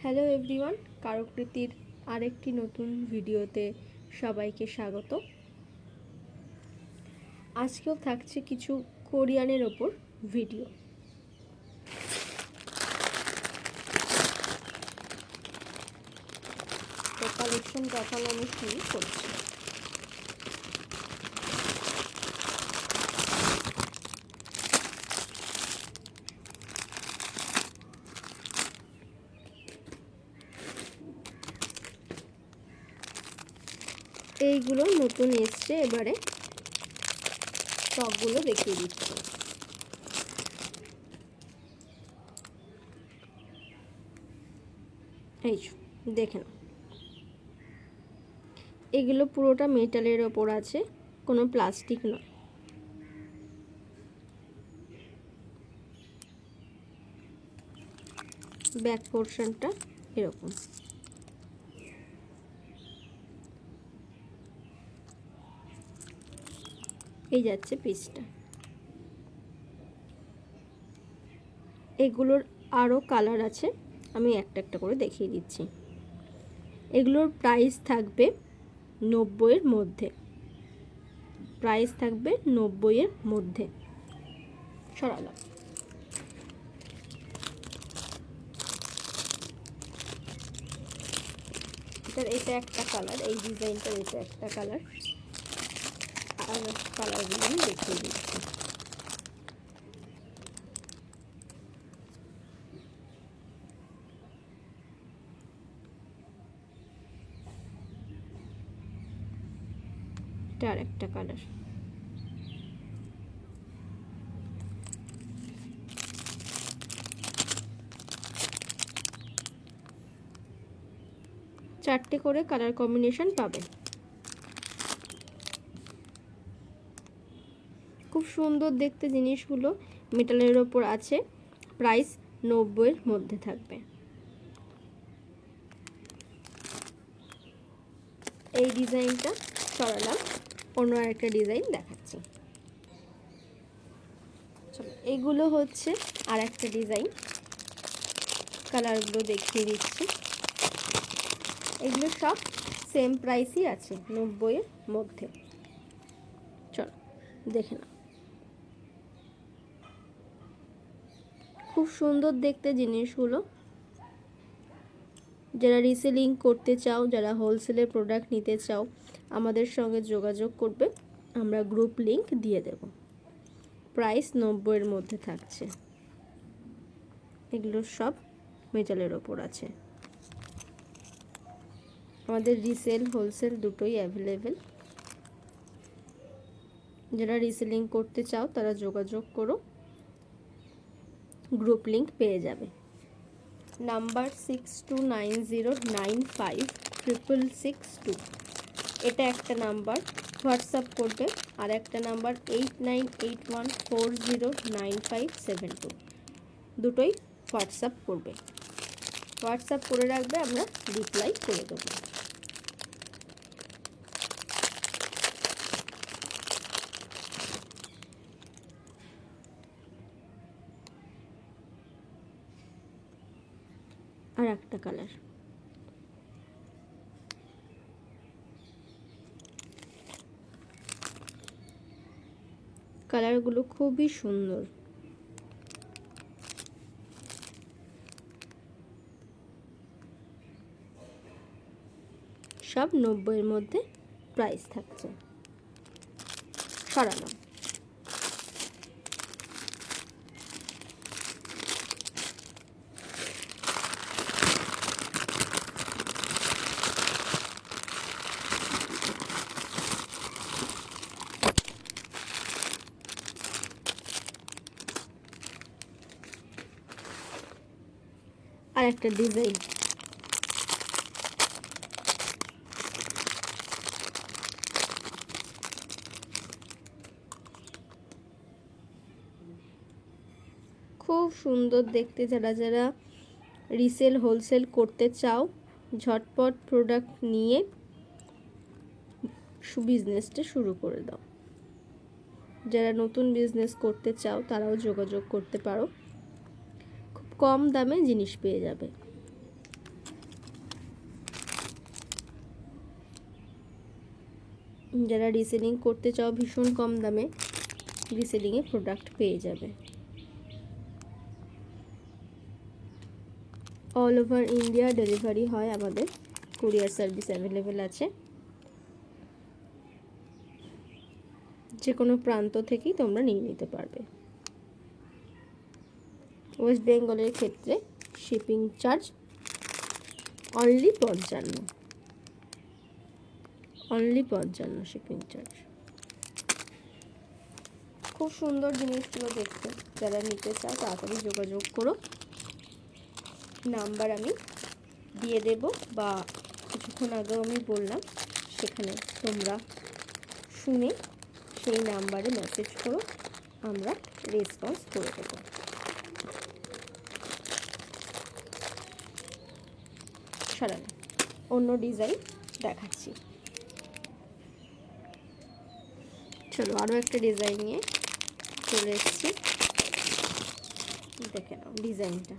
Hello everyone, কারুকৃতির আরেকটি নতুন ভিডিওতে সবাইকে স্বাগত। আজকেও থাকছে কিছু কোরিয়ানের ওপর ভিডিও। তো কালেকশন দেখানো আমি শুরু করছি। এইগুলো নতুন এসছে, এবারে স্টকগুলো দেখিয়ে দিচ্ছি। এই দেখেন, এগুলো পুরোটা মেটালের ওপর আছে, কোনো প্লাস্টিক নয়। ব্যাক পোর্শনটা এরকম। এই যাচ্ছে পিসটা। এগুলোর আরও কালার আছে, আমি একটা একটা করে দেখিয়ে দিচ্ছি। এগুলোর প্রাইস থাকবে 90-এর মধ্যে। প্রাইস থাকবে 90-এর মধ্যে। সরালাম। এটা একটা কালার, এই ডিজাইনটার এটা একটা কালার, আর কালারগুলো আমি দেখিয়ে দিচ্ছি। এটা আর একটা কালার। চারটে করে কালার কম্বিনেশন পাবেন। খুব সুন্দর দেখতে জিনিসগুলো, মেটালের ওপর আছে। প্রাইস 90-এর মধ্যে থাকবে। এই ডিজাইনটা সরালাম, অন্য আরেকটা ডিজাইন দেখাচ্ছি। এগুলো হচ্ছে আর একটা ডিজাইন, কালারগুলো দেখিয়ে দিচ্ছি। এগুলো সব সেম প্রাইসই আছে, 90-এর মধ্যে। চলো দেখে নাও। খুব সুন্দর দেখতে জিনিসগুলো। যারা রিসেলিং করতে চাও, যারা হোলসেলের প্রোডাক্ট নিতে চাও, আমাদের সঙ্গে যোগাযোগ করবে, আমরা গ্রুপ লিংক দিয়ে দেব। প্রাইস 90-এর মধ্যে থাকছে। এগুলো সব মেটালের ওপর আছে। আমাদের রিসেল হোলসেল দুটোই অ্যাভেলেবেল। যারা রিসেলিং করতে চাও তারা যোগাযোগ করো, গ্রুপ লিংক পেয়ে যাবে। নাম্বার 6290956662, এটা একটা নাম্বার, হোয়াটসঅ্যাপ করবে। আর একটা নাম্বার 8981409572, দুটোই হোয়াটসঅ্যাপ করবে। হোয়াটসঅ্যাপ করে রাখবে, আমরা রিপ্লাই করে দেবো। আর একটা কালার, কালারগুলো খুবই সুন্দর। সব 90-এর মধ্যে প্রাইস থাকছে। সরালাম। আর একটা ডিজাইন, খুব সুন্দর দেখতে। যারা যারা রিসেল হোলসেল করতে চাও, ঝটপট প্রোডাক্ট নিয়ে বিজনেসটা শুরু করে দাও। যারা নতুন বিজনেস করতে চাও তারাও যোগাযোগ করতে পারো, খুব কম দামে জিনিস পেয়ে যাবে। যারা রিসেলিং করতে চাও ভীষণ কম দামে, রিসেলিংয়ে প্রোডাক্ট পেয়ে যাবে। অল ওভার ইন্ডিয়া ডেলিভারি হয় আমাদের, কুরিয়ার সার্ভিস অ্যাভেলেবেল আছে। যে কোনো প্রান্ত থেকেই তোমরা নিয়ে নিতে পারবে। ওয়েস্ট বেঙ্গলের ক্ষেত্রে shipping charge only 55, only 55 shipping charge. খুব সুন্দর জিনিসগুলো দেখতে, যারা নিতে চাও তাড়াতাড়ি যোগাযোগ করো। নাম্বার আমি দিয়ে দেব, বা কিছুক্ষণ আগেও আমি বললাম, সেখানে তোমরা শুনে সেই নাম্বারে মেসেজ করো, আমরা রেসপন্স করে দেবো। সরানো অন্য ডিজাইন দেখাচ্ছি। চলো আরও একটা ডিজাইন নিয়ে চলে এসেছি, দেখে নাও ডিজাইনটা।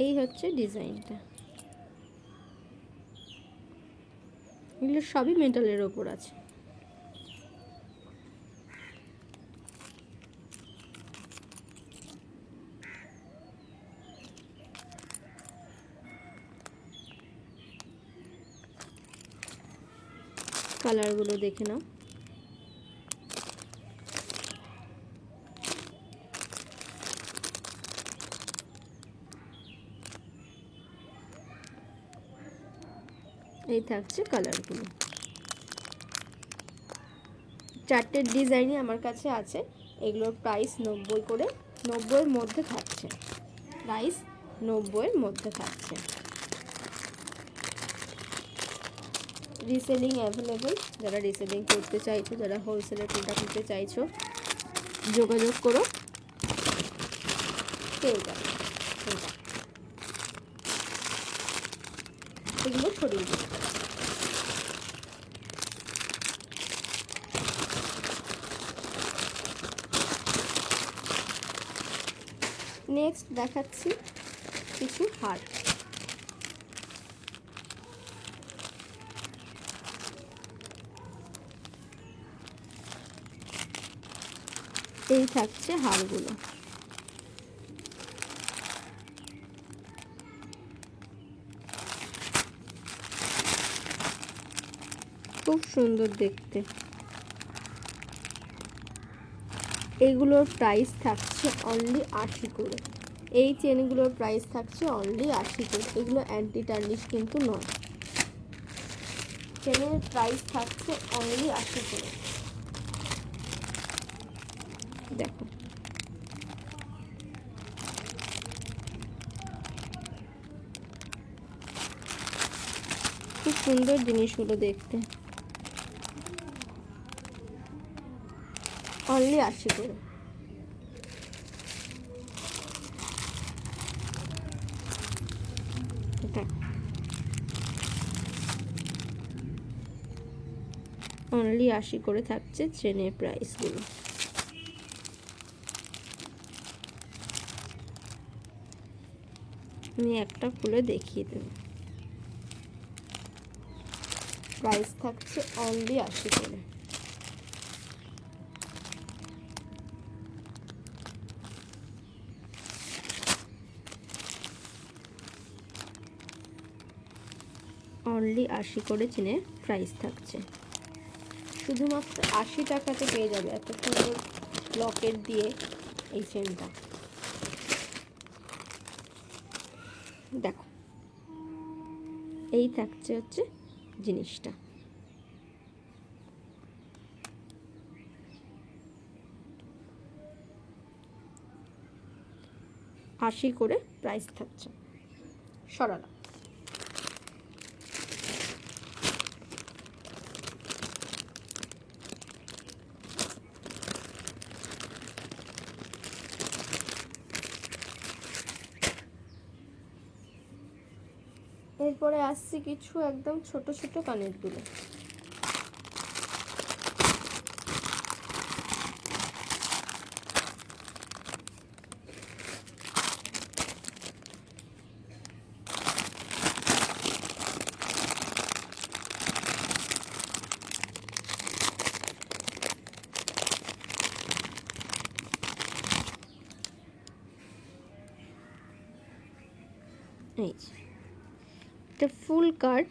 এই হচ্ছে ডিজাইনটা। এগুলো সবই মেটালের ওপর আছে। কালারগুলো দেখে নাও। এই থাকছে কালারগুলো। চারটে ডিজাইনই আমার কাছে আছে। এগুলোর প্রাইস 90 করে, 90-এর মধ্যে থাকছে, প্রাইস 90-এর মধ্যে থাকছে। রিসেলিং অ্যাভেলেবেল, যারা রিসেলিং করতে চাইছো, যারা হোলসেলের প্রোডাক্ট নিতে চাইছো, যোগাযোগ করো, পেয়ে যাবে। এগুলো ছড়িয়ে দিই। নেক্সট দেখাচ্ছি কিছু হার। এই থাকছে হারগুলো। খুব সুন্দর দেখতে। এইগুলোর প্রাইস থাকছে অনলি 80 করে। এই চেনগুলোর প্রাইস থাকছে অনলি 80 করে। এগুলো অ্যান্টি টার্নিশ কিন্তু নয়। চেনের প্রাইস থাকছে অনলি 80 করে। দেখো খুব সুন্দর জিনিসগুলো দেখতে, অনলি 80 করে। অনলি 80 করে থাকছে চেনের প্রাইসগুলো। আমি একটা খুলে দেখিয়ে দেব। প্রাইস থাকছে অনলি 80 করে। অনলি 80 করে চেনের প্রাইস থাকছে। শুধুমাত্র 80 টাকাতে পেয়ে যাবে এত সুন্দর লকেট দিয়ে এই চেনটা। দেখো এই থাকছে হচ্ছে জিনিসটা। 80 করে প্রাইস থাকছে। সরালাম। এরপরে আসছি কিছু একদম ছোট ছোট কানের দুল। এই যে এটা ফুল কাট,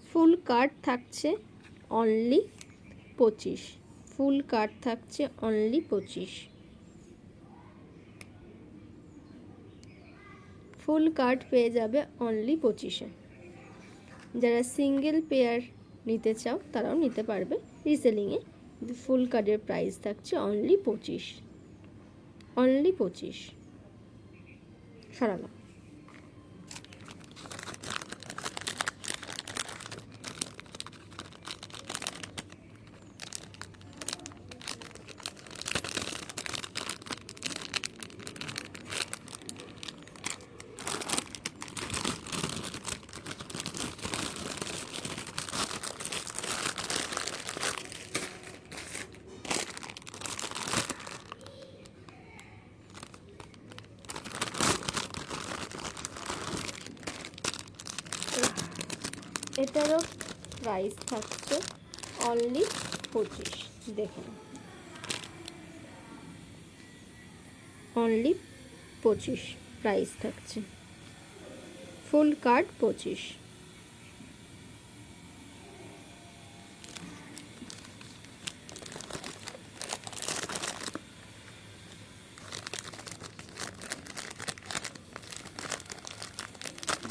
ফুল কাট থাকছে অনলি 25, ফুল কাট থাকছে অনলি 25, ফুল কাট পেয়ে যাবে অনলি 25-এ। যারা সিঙ্গেল পেয়ার নিতে চাও তারাও নিতে পারবে রিসেলিংয়ে। ফুল কাটের প্রাইস থাকছে অনলি 25, অনলি 25। সরালাম। এটারও প্রাইস থাকছে অনলি 25, দেখুন অনলি 25 প্রাইস থাকছে, ফুল কাট 25।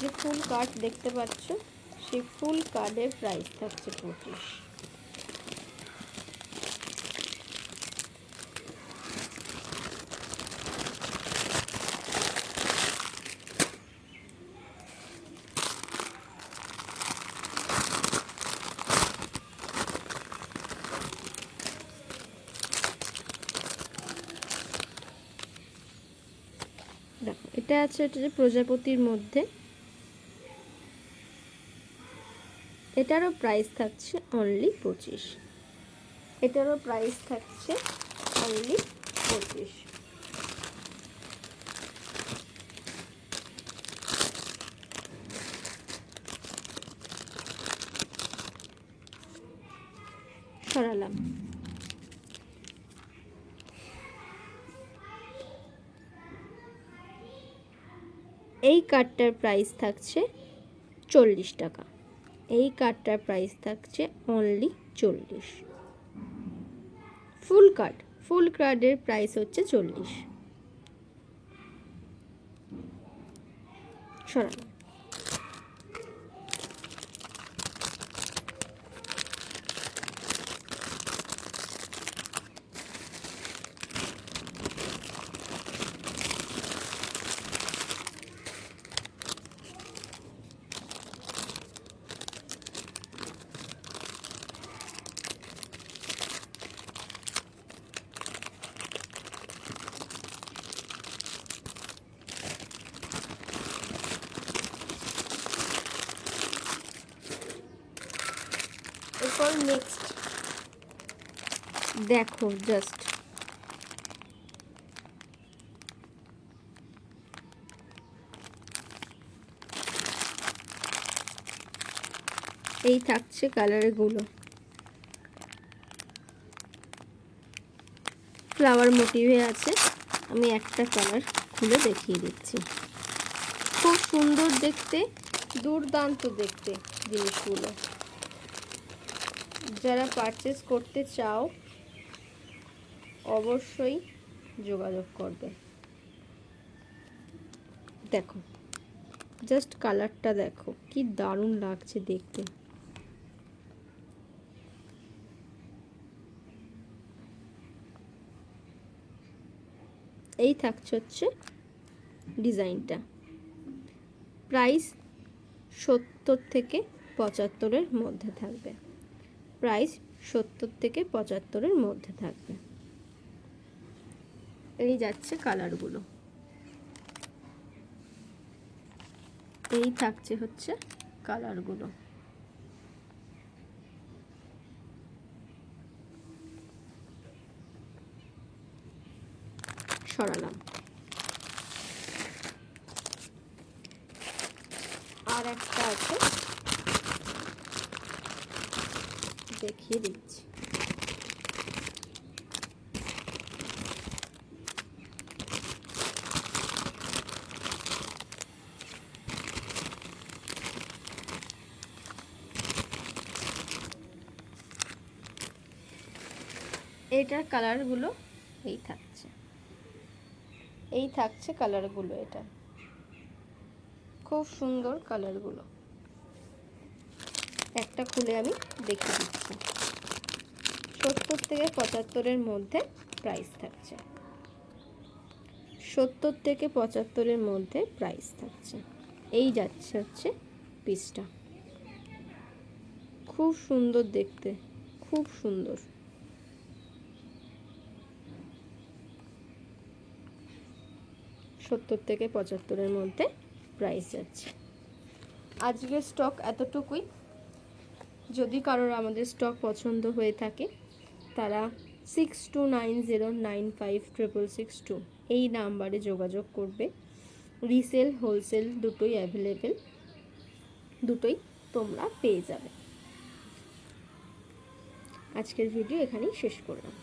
যে ফুল কাট দেখতে পাচ্ছ সেই ফুল কার্ডের প্রাইস থাকছে 25। দেখো এটা আছে, এটা যে প্রজাপতির মধ্যে, এটারও প্রাইস থাকছে অনলি 25, এটারও প্রাইস থাকছে অনলি 25। সরালাম। এই কার্ডটার প্রাইস থাকছে 40 টাকা, এই কার্ডটার প্রাইস থাকছে অনলি 40। ফুল কার্ড, ফুল কার্ডের প্রাইস হচ্ছে 40। সরালাম। এরপর নেক্সট দেখো, জাস্ট এই থাকছে কালারগুলো, ফ্লাওয়ার মোটিভে আছে। আমি একটা কালার খুলে দেখিয়ে দিচ্ছি। খুব সুন্দর দেখতে, দুর্দান্ত দেখতে জিনিসগুলো। যারা পারচেস করতে চাও অবশ্যই যোগাযোগ করবে। দেখো জাস্ট কালারটা দেখো, কি দারুণ লাগছে দেখতে। এই থাকছে হচ্ছে ডিজাইনটা। প্রাইস 70 থেকে 75-এর মধ্যে থাকবে, প্রাইস 70 থেকে 75-এর মধ্যে থাকবে। এই যাচ্ছে কালারগুলো, এই থাকছে হচ্ছে কালারগুলো। সরালাম। আর একটা আছে, দেখিয়ে দিচ্ছি। এইটার কালারগুলো এই থাকছে, এই থাকছে কালারগুলো। এটা খুব সুন্দর কালারগুলো। একটা খুলে আমি দেখিয়ে দিচ্ছি। 70 থেকে 75-এর মধ্যে প্রাইস থাকছে, 70 থেকে 75-এর মধ্যে প্রাইস থাকছে। এই যাচ্ছে হচ্ছে পিসটা, খুব সুন্দর দেখতে, খুব সুন্দর। সত্তর থেকে 75-এর মধ্যে প্রাইস যাচ্ছে। আজকের স্টক এতটুকুই। যদি কারোর আমাদের স্টক পছন্দ হয়ে থাকে তারা 6290956662 এই নাম্বারে যোগাযোগ করবে। রিসেল হোলসেল দুটোই অ্যাভেলেবেল, দুটোই তোমরা পেয়ে যাবে। আজকের ভিডিও এখানেই শেষ করলাম।